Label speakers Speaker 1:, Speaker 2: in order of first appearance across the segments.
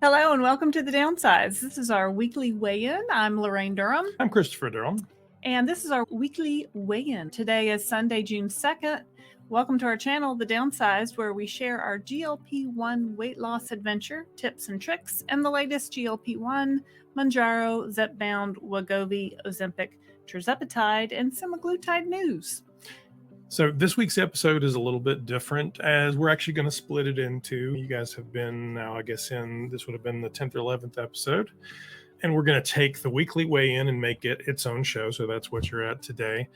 Speaker 1: Hello and welcome to the Downsized. This is our weekly weigh-in. I'm Lorraine Durham.
Speaker 2: I'm Christopher Durham.
Speaker 1: And this is our weekly weigh-in. Today is Sunday, June 2nd. Welcome to our channel, The Downsized, where we share our GLP-1 weight loss adventure, tips and tricks, and the latest GLP-1, Mounjaro, Zepbound, Wegovy, Ozempic, tirzepatide, and semaglutide news.
Speaker 2: So this week's episode is a little bit different as we're actually going to split it into, you guys have been now, I guess this would have been the 10th or 11th episode. And we're going to take the weekly weigh-in and make it its own show. So that's what you're at today.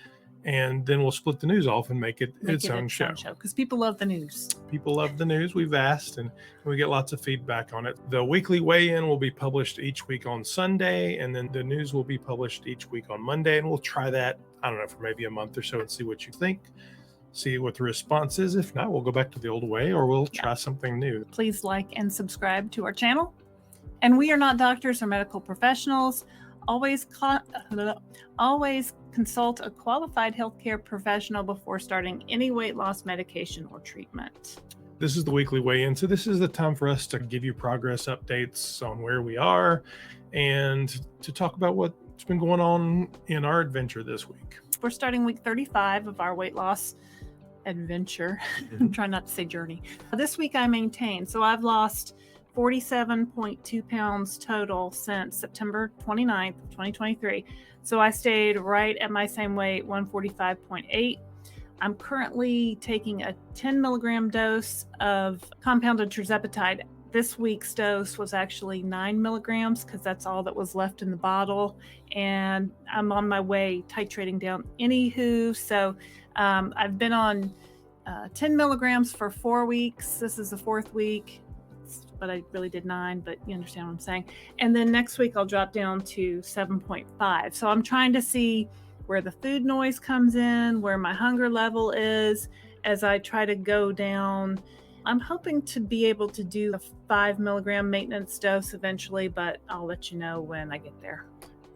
Speaker 2: And then we'll split the news off and make it its own show.
Speaker 1: Because people love the news.
Speaker 2: People love the news. We've asked and we get lots of feedback on it. The weekly weigh-in will be published each week on Sunday. And then the news will be published each week on Monday. And we'll try that, I don't know, for maybe a month or so and see what you think. See what the response is. If not, we'll go back to the old way or we'll try something new.
Speaker 1: Please like and subscribe to our channel. And we are not doctors or medical professionals. Always consult a qualified healthcare professional before starting any weight loss medication or treatment.
Speaker 2: This is the weekly weigh-in. So this is the time for us to give you progress updates on where we are and to talk about what's been going on in our adventure this week.
Speaker 1: We're starting week 35 of our weight loss adventure. I'm trying not to say journey. This week I maintained. So I've lost 47.2 pounds total since September 29th of 2023. So I stayed right at my same weight, 145.8. I'm currently taking a 10 milligram dose of compounded tirzepatide. This week's dose was actually 9 milligrams because that's all that was left in the bottle. And I'm on my way titrating down anywho. So I've been on 10 milligrams for 4 weeks. This is the 4th week. But I really did 9, but you understand what I'm saying. And then next week I'll drop down to 7.5. So I'm trying to see where the food noise comes in, where my hunger level is as I try to go down. I'm hoping to be able to do a 5 milligram maintenance dose eventually, but I'll let you know when I get there.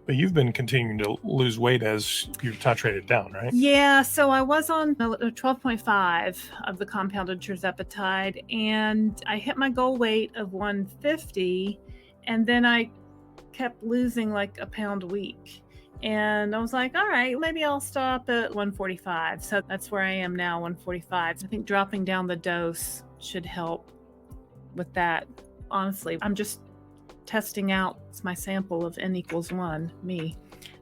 Speaker 2: But you've been continuing to lose weight as you titrated down, right?
Speaker 1: Yeah, so I was on 12.5 of the compounded tirzepatide, and I hit my goal weight of 150, and then I kept losing like a pound a week. And I was like, all right, maybe I'll stop at 145. So that's where I am now, 145. I think dropping down the dose should help with that. Honestly, I'm just testing out my sample of N equals 1, me,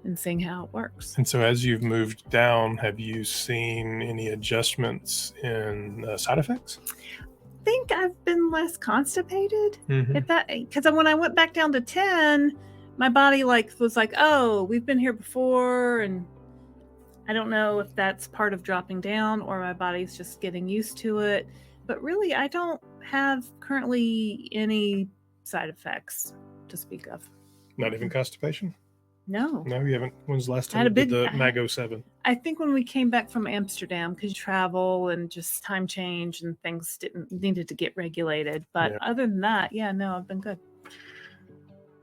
Speaker 1: and seeing how it works.
Speaker 2: And so as you've moved down, have you seen any adjustments in side effects?
Speaker 1: I think I've been less constipated because when I went back down to 10, my body was like, oh, we've been here before. And I don't know if that's part of dropping down or my body's just getting used to it. But really, I don't have currently any side effects to speak of.
Speaker 2: Not even constipation?
Speaker 1: No,
Speaker 2: you haven't. When's the last time you did the Mago 7?
Speaker 1: I think when we came back from Amsterdam, because travel and just time change and things needed to get regulated. But other than that, I've been good.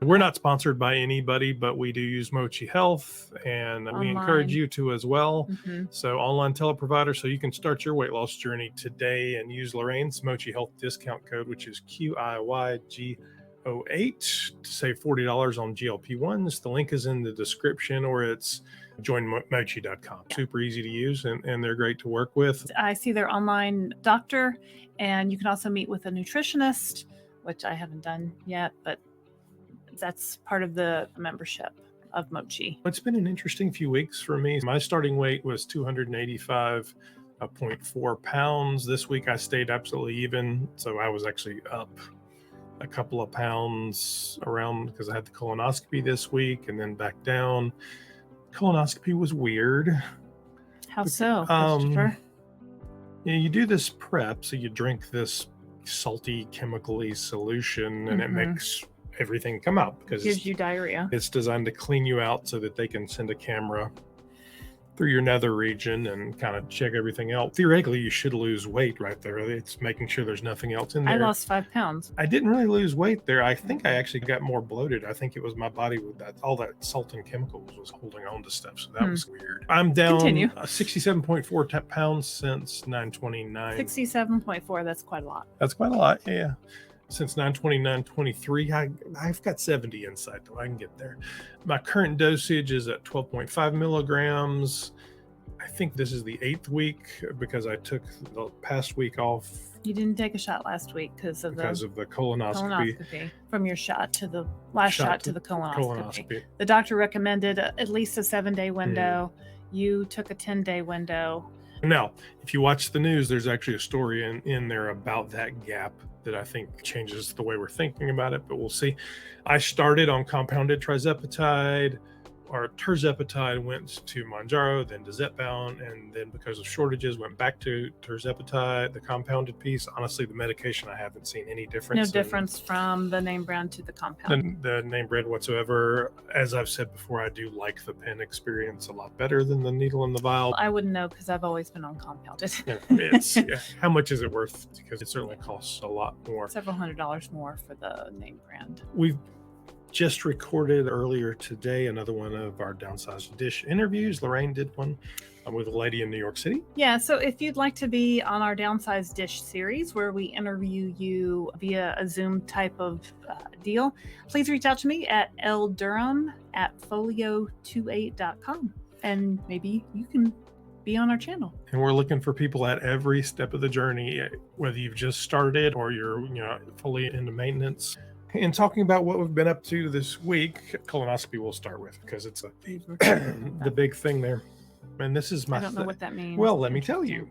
Speaker 2: We're not sponsored by anybody, but we do use Mochi Health, and we encourage you to as well. So online teleprovider, so you can start your weight loss journey today and use Lorraine's Mochi Health discount code, which is QIYG08 to save $40 on GLP-1s. The link is in the description, or it's joinmochi.com. Super easy to use, and they're great to work with.
Speaker 1: I see their online doctor, and you can also meet with a nutritionist, which I haven't done yet, but that's part of the membership of Mochi.
Speaker 2: It's been an interesting few weeks for me. My starting weight was 285.4 pounds. This week I stayed absolutely even, so I was actually up a couple of pounds around because I had the colonoscopy this week and then back down. Colonoscopy was weird.
Speaker 1: How so, Christopher?
Speaker 2: You do this prep, so you drink this salty chemically solution and it makes everything come out because
Speaker 1: gives you diarrhea.
Speaker 2: It's designed to clean you out so that they can send a camera through your nether region and kind of check everything out. Theoretically, you should lose weight right there. It's making sure there's nothing else in there.
Speaker 1: I lost 5 pounds.
Speaker 2: I didn't really lose weight there. I think I actually got more bloated. I think it was my body with all that salt and chemicals was holding on to stuff. So that was weird. I'm down 67.4 pounds since 9/29.
Speaker 1: 67.4, that's quite a lot.
Speaker 2: That's quite a lot, yeah. since 9/29/23. I've got 70 inside, though. I can get there. My current dosage is at 12.5 milligrams. I think this is the 8th week because I took the past week off.
Speaker 1: You didn't take a shot last week because of the
Speaker 2: colonoscopy.
Speaker 1: From your shot to the last shot to the colonoscopy. The doctor recommended at least a 7-day window. You took a 10-day window.
Speaker 2: Now, if you watch the news, there's actually a story in there about that gap that I think changes the way we're thinking about it, but we'll see. I started on compounded tirzepatide, or tirzepatide, went to Mounjaro, then to Zepbound, and then because of shortages, went back to tirzepatide, the compounded piece. Honestly, the medication, I haven't seen any difference.
Speaker 1: No difference from the name brand to the compound.
Speaker 2: The name brand whatsoever. As I've said before, I do like the pen experience a lot better than the needle in the vial.
Speaker 1: I wouldn't know because I've always been on compounded.
Speaker 2: How much is it worth? Because it certainly costs a lot more.
Speaker 1: Several $100s more for the name brand.
Speaker 2: We've just recorded earlier today another one of our Downsized Dish interviews. Lorraine did one with a lady in New York City.
Speaker 1: Yeah, so if you'd like to be on our Downsized Dish series where we interview you via a Zoom type of deal, please reach out to me at ldurham@folio28.com and maybe you can be on our channel.
Speaker 2: And we're looking for people at every step of the journey, whether you've just started or you're fully into maintenance. And talking about what we've been up to this week, colonoscopy we'll start with because it's the big thing there. And this is my...
Speaker 1: I don't know what that means.
Speaker 2: Well, let me tell you.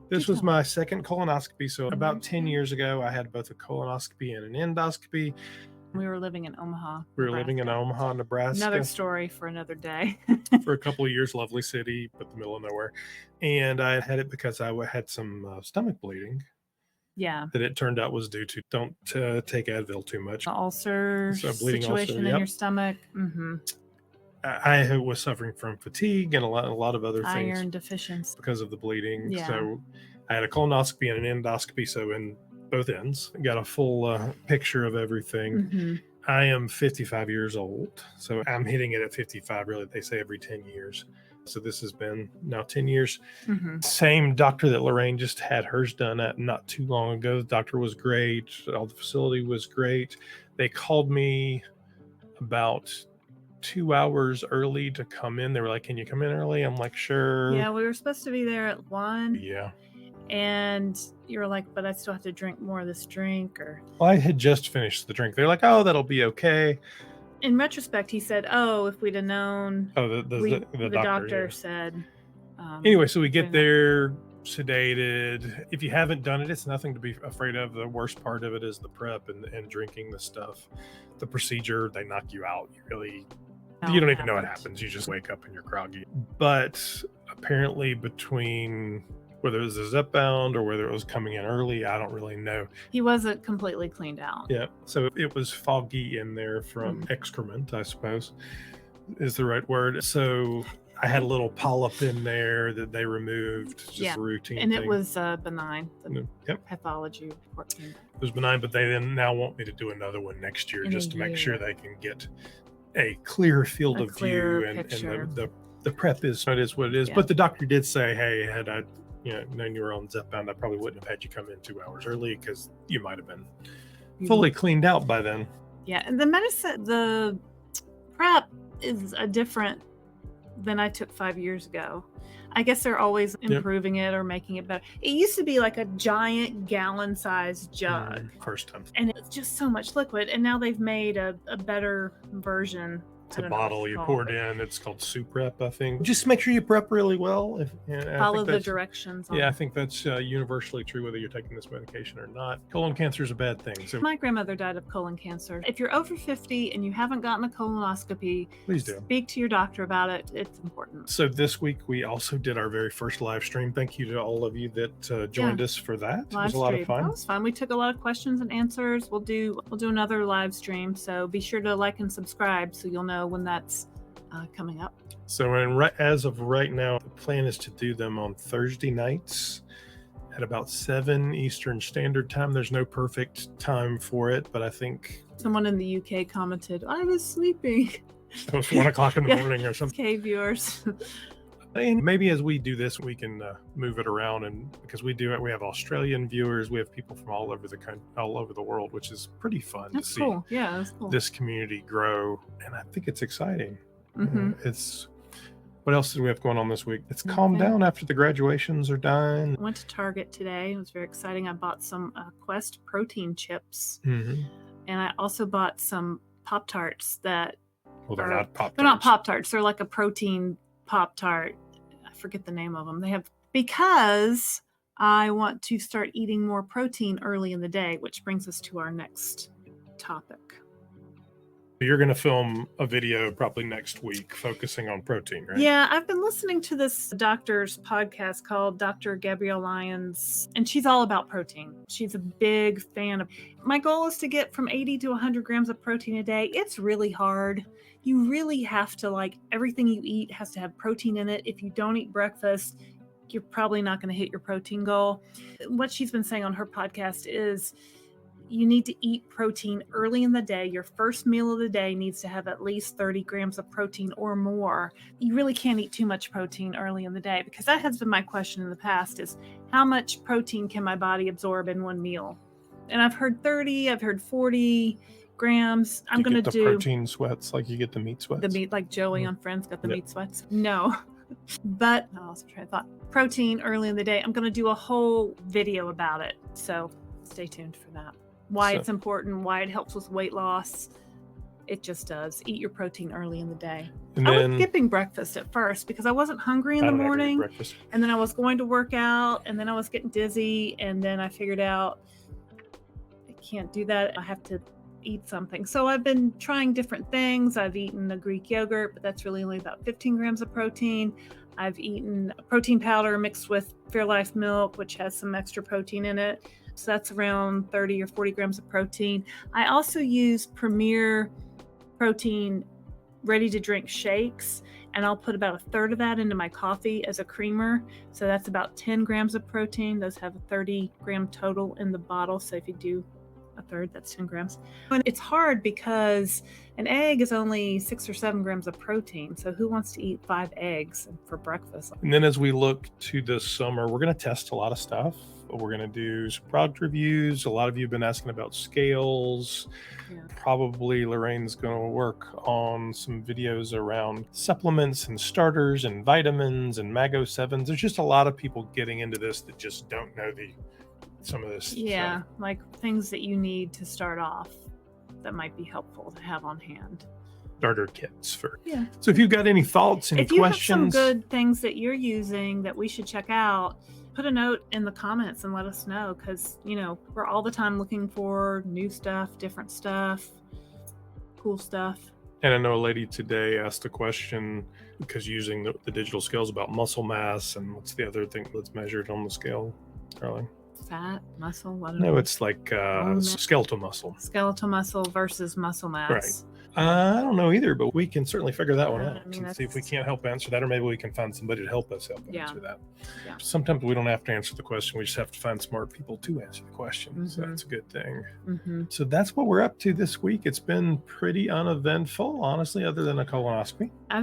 Speaker 2: This was my second colonoscopy. So about 10 years ago, I had both a colonoscopy and an endoscopy.
Speaker 1: We were living in Omaha.
Speaker 2: We were living in Omaha, Nebraska.
Speaker 1: Another story for another day.
Speaker 2: For a couple of years, lovely city, but the middle of nowhere. And I had it because I had some stomach bleeding.
Speaker 1: Yeah.
Speaker 2: That it turned out was due to don't take Advil too much.
Speaker 1: The ulcer situation in your stomach.
Speaker 2: I was suffering from fatigue and a lot of other things.
Speaker 1: Iron deficiency.
Speaker 2: Because of the bleeding.
Speaker 1: Yeah.
Speaker 2: So I had a colonoscopy and an endoscopy. So in both ends, got a full picture of everything. I am 55 years old. So I'm hitting it at 55, really. They say every 10 years. So this has been now 10 years. Same doctor that Lorraine just had hers done at not too long ago. The doctor was great. All the facility was great. They called me about 2 hours early to come in. They were like, "Can you come in early?" I'm like, "Sure."
Speaker 1: Yeah, we were supposed to be there at 1.
Speaker 2: Yeah.
Speaker 1: And you were like, "But I still have to drink more of this drink."
Speaker 2: Well, I had just finished the drink. They're like, "Oh, that'll be okay."
Speaker 1: In retrospect, he said, "Oh, if we'd have known."
Speaker 2: Oh, the
Speaker 1: doctor said.
Speaker 2: Anyway, so we get there, sedated. If you haven't done it, it's nothing to be afraid of. The worst part of it is the prep and drinking the stuff. The procedure, they knock you out. You don't even know what happens. You just wake up and you're groggy. But apparently between whether it was a Zepbound or whether it was coming in early, I don't really know.
Speaker 1: He wasn't completely cleaned out.
Speaker 2: Yeah, so it was foggy in there from excrement, I suppose, is the right word. So I had a little polyp in there that they removed, just a routine
Speaker 1: and
Speaker 2: thing.
Speaker 1: It was benign. The pathology report came back.
Speaker 2: It was benign, but they then now want me to do another one next year just to make sure they can get a clear field of view and the prep is what it is. But the doctor did say, "Hey, had I known you were on Zepbound, I probably wouldn't have had you come in 2 hours early because you might have been fully cleaned out by then."
Speaker 1: Yeah, and the medicine, the prep is a different than I took 5 years ago. I guess they're always improving it or making it better. It used to be like a giant gallon-sized jug.
Speaker 2: First time.
Speaker 1: And it's just so much liquid. And now they've made a better version.
Speaker 2: It's a bottle you poured in. It's called soup prep, I think. Just make sure you prep really well.
Speaker 1: Follow the directions.
Speaker 2: I think that's universally true whether you're taking this medication or not. Colon cancer is a bad thing. So
Speaker 1: my grandmother died of colon cancer. If you're over 50 and you haven't gotten a colonoscopy,
Speaker 2: please do.
Speaker 1: Speak to your doctor about it. It's important.
Speaker 2: So this week we also did our very first live stream. Thank you to all of you that joined us for that. It was a lot of fun.
Speaker 1: That was fun. We took a lot of questions and answers. We'll do another live stream. So be sure to like and subscribe so you'll know when that's coming up.
Speaker 2: So as of right now, the plan is to do them on Thursday nights at about 7 Eastern Standard Time. There's no perfect time for it, but I think
Speaker 1: someone in the UK commented, "I was sleeping."
Speaker 2: It was 1 o'clock in the morning or something.
Speaker 1: Okay, viewers.
Speaker 2: And maybe as we do this, we can move it around, and because we have Australian viewers, we have people from all over the world, which is pretty fun to see.
Speaker 1: Cool. Yeah, that's cool.
Speaker 2: This community grow, and I think it's exciting.
Speaker 1: Mm-hmm.
Speaker 2: What else did we have going on this week? It's calmed down after the graduations are done.
Speaker 1: I went to Target today. It was very exciting. I bought some Quest protein chips,
Speaker 2: mm-hmm.
Speaker 1: and I also bought some Pop-Tarts that.
Speaker 2: Well, they're not Pop-Tarts.
Speaker 1: They're not Pop-Tarts. They're like a protein Pop-Tart. I forget the name of them. Because I want to start eating more protein early in the day, which brings us to our next topic.
Speaker 2: You're going to film a video probably next week focusing on protein, right?
Speaker 1: Yeah, I've been listening to this doctor's podcast called Dr. Gabrielle Lyons, and she's all about protein. She's a big fan of. My goal is to get from 80 to 100 grams of protein a day. It's really hard. You really have to, everything you eat has to have protein in it. If you don't eat breakfast, you're probably not going to hit your protein goal. What she's been saying on her podcast is you need to eat protein early in the day. Your first meal of the day needs to have at least 30 grams of protein or more. You really can't eat too much protein early in the day, because that has been my question in the past is how much protein can my body absorb in one meal? And I've heard 30, I've heard 40 grams. I'm going to do
Speaker 2: protein sweats like you get the meat sweats.
Speaker 1: The meat, like Joey on Friends got the meat sweats. No, but I lost train of thought. Protein early in the day. I'm going to do a whole video about it. So stay tuned for that. Why it's important, why it helps with weight loss. It just does. Eat your protein early in the day. I was skipping breakfast at first because I wasn't hungry in the morning. And then I was going to work out, and then I was getting dizzy, and then I figured out I can't do that. I have to eat something. So I've been trying different things. I've eaten a Greek yogurt, but that's really only about 15 grams of protein. I've eaten a protein powder mixed with Fairlife milk, which has some extra protein in it. So that's around 30 or 40 grams of protein. I also use Premier protein ready to drink shakes, and I'll put about a third of that into my coffee as a creamer. So that's about 10 grams of protein. Those have a 30 gram total in the bottle. So if you do a third, that's 10 grams. And it's hard because an egg is only 6 or 7 grams of protein. So who wants to eat 5 eggs for breakfast?
Speaker 2: And then as we look to this summer, we're going to test a lot of stuff. We're going to do some product reviews. A lot of you have been asking about scales. Yeah. Probably Lorraine's going to work on some videos around supplements and starters and vitamins and Mago 7s. There's just a lot of people getting into this that just don't know some of this.
Speaker 1: Yeah, like things that you need to start off that might be helpful to have on hand.
Speaker 2: Starter kits for. Yeah. So if you've got any thoughts, any questions.
Speaker 1: If you have some good things that you're using that we should check out, put a note in the comments and let us know, because we're all the time looking for new stuff, different stuff, cool stuff.
Speaker 2: And I know a lady today asked a question because using the digital scales about muscle mass, and what's the other thing that's measured on the scale, darling?
Speaker 1: Fat, muscle, what?
Speaker 2: No, it's like skeletal muscle.
Speaker 1: Skeletal muscle versus muscle mass.
Speaker 2: Right. I don't know either, but we can certainly figure that one out and see if we can't help answer that, or maybe we can find somebody to help us answer that. Yeah. Sometimes we don't have to answer the question. We just have to find smart people to answer the question. Mm-hmm. So that's a good thing. Mm-hmm. So that's what we're up to this week. It's been pretty uneventful, honestly, other than a colonoscopy.
Speaker 1: I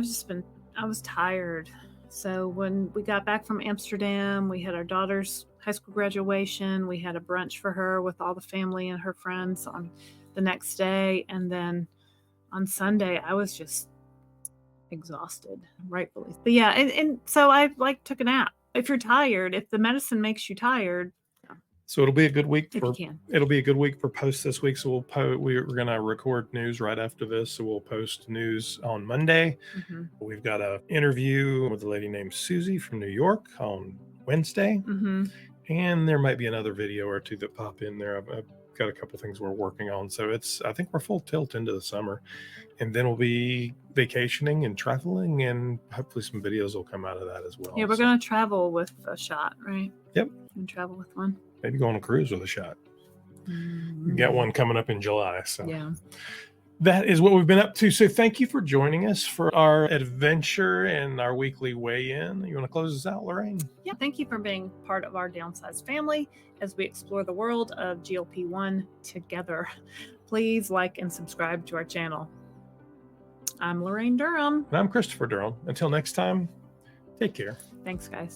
Speaker 1: was tired. So when we got back from Amsterdam, we had our daughter's high school graduation. We had a brunch for her with all the family and her friends on the next day. And then on Sunday, I was just exhausted, rightfully. But yeah, and so I took a nap. If you're tired, if the medicine makes you tired.
Speaker 2: So it'll be a good week it'll be a good week for posts this week. So we're going to record news right after this. So we'll post news on Monday. Mm-hmm. We've got an interview with a lady named Susie from New York on Wednesday. Mm-hmm. And there might be another video or two that pop in there. I've got a couple things we're working on. So I think we're full tilt into the summer, and then we'll be vacationing and traveling, and hopefully some videos will come out of that as well.
Speaker 1: Yeah, we're going to travel with a shot, right?
Speaker 2: Yep.
Speaker 1: And travel with one.
Speaker 2: Maybe go on a cruise with a shot. Mm-hmm. Got one coming up in July. So yeah. That is what we've been up to. So thank you for joining us for our adventure and our weekly weigh-in. You want to close us out, Lorraine?
Speaker 1: Yeah, thank you for being part of our Downsized family as we explore the world of GLP-1 together. Please like and subscribe to our channel. I'm Lorraine Durham.
Speaker 2: And I'm Christopher Durham. Until next time, Take care.
Speaker 1: Thanks, guys.